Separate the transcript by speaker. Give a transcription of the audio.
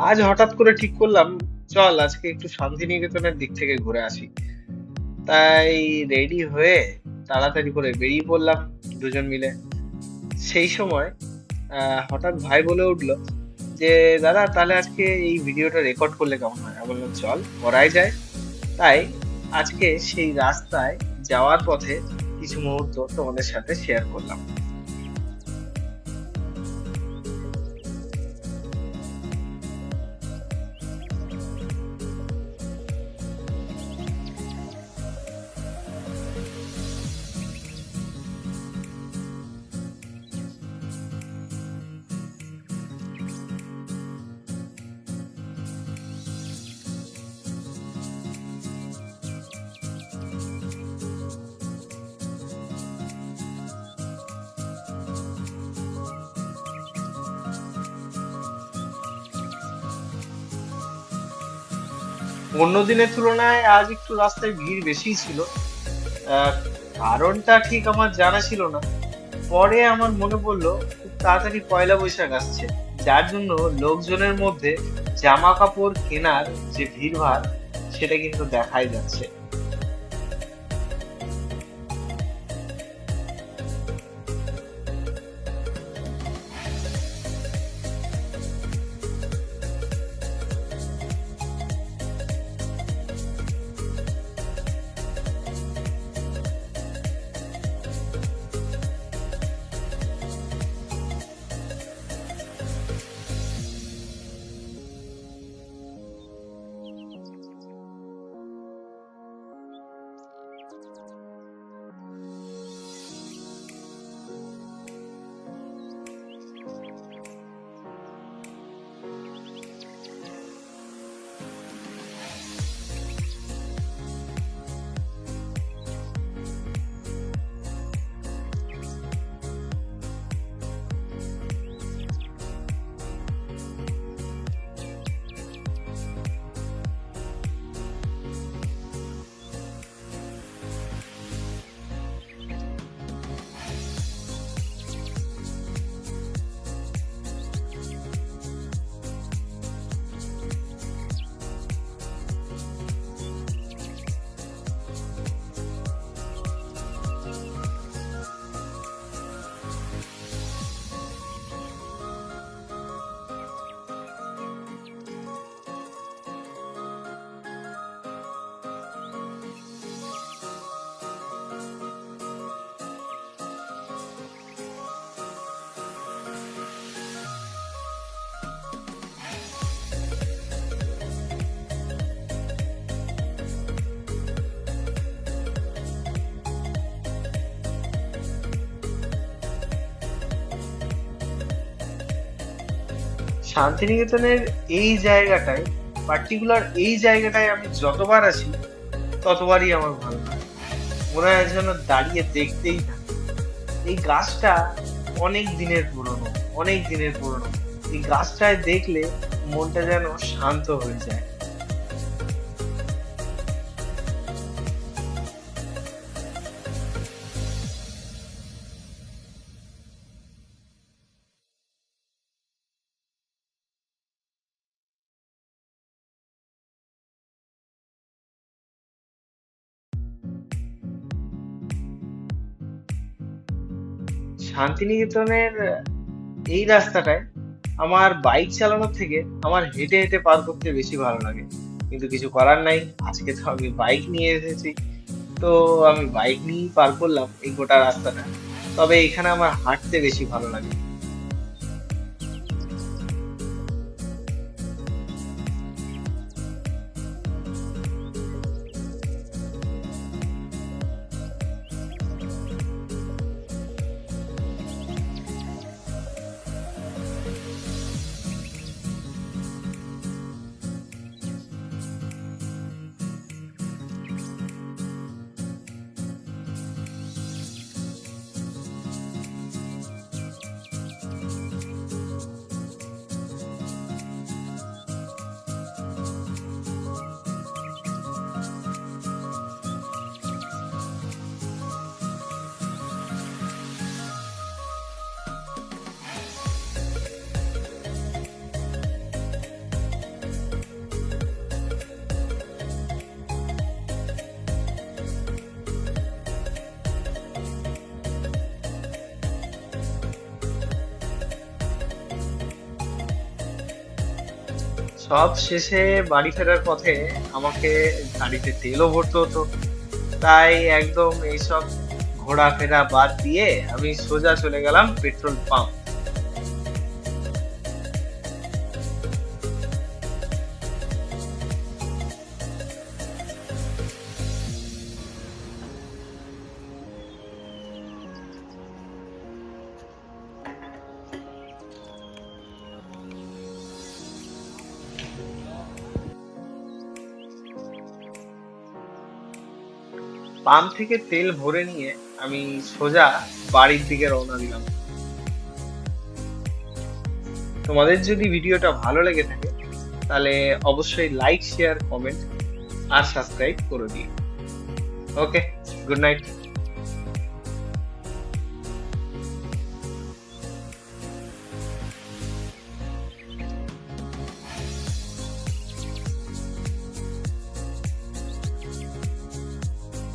Speaker 1: আজ হঠাৎ করে ঠিক করলাম, চল আজকে একটু শান্তিনিকেতনের দিক থেকে ঘুরে আসি। তাই রেডি হয়ে তাড়াতাড়ি করে বেরিয়ে পড়লাম দুজন মিলে। সেই সময় হঠাৎ ভাই বলে উঠলো যে, দাদা তাহলে আজকে এই ভিডিওটা রেকর্ড করলে কেমন হয়? আমি বললাম চল, করাই যায়। তাই আজকে সেই রাস্তায় যাওয়ার পথে কিছু মুহূর্ত তোমাদের সাথে শেয়ার করলাম। অন্য দিনের তুলনায় আজ একটু রাস্তায় ভিড় বেশিই ছিল। আহ, কারণটা ঠিক আমার জানা ছিল না। পরে আমার মনে পড়লো খুব তাড়াতাড়ি পয়লা বৈশাখ আসছে, যার জন্য লোকজনের মধ্যে জামা কাপড় কেনার যে ভিড়ভাড় সেটা কিন্তু দেখাই যাচ্ছে। শান্তিনিকেতনের এই জায়গাটায়, পার্টিকুলার এই জায়গাটায় আমি যতবার আসি ততবারই আমার ভালো লাগে। মনে হয় যেন দাঁড়িয়ে দেখতেই থাকি। এই গাছটা অনেক দিনের পুরনো, অনেক দিনের পুরনো। এই গাছটায় দেখলে মনটা যেন শান্ত হয়ে যায়। শান্তিনিকেতনের এই রাস্তাটায় আমার বাইক চালানোর থেকে আমার হেঁটে হেঁটে পার করতে বেশি ভালো লাগে। কিন্তু কিছু করার নাই, আজকে তো আমি বাইক নিয়ে এসেছি। তো আমি বাইক নিয়েই পার করলাম এই গোটা রাস্তাটা। তবে এখানে আমার হাঁটতে বেশি ভালো লাগে। সব শেষে বাড়ি ফেরার পথে আমাকে গাড়িতে তেলও ভরতে হতো। তাই একদম এইসব ঘোরাফেরা বাদ দিয়ে আমি সোজা চলে গেলাম পেট্রোল পাম্প। পাম্প থেকে তেল ভরে নিয়ে আমি সোজা বাড়ির দিকে রওনা দিলাম। তোমাদের যদি ভিডিওটা ভালো লেগে থাকে তাহলে অবশ্যই লাইক, শেয়ার, কমেন্ট আর সাবস্ক্রাইব করে দিও। ওকে, গুড নাইট।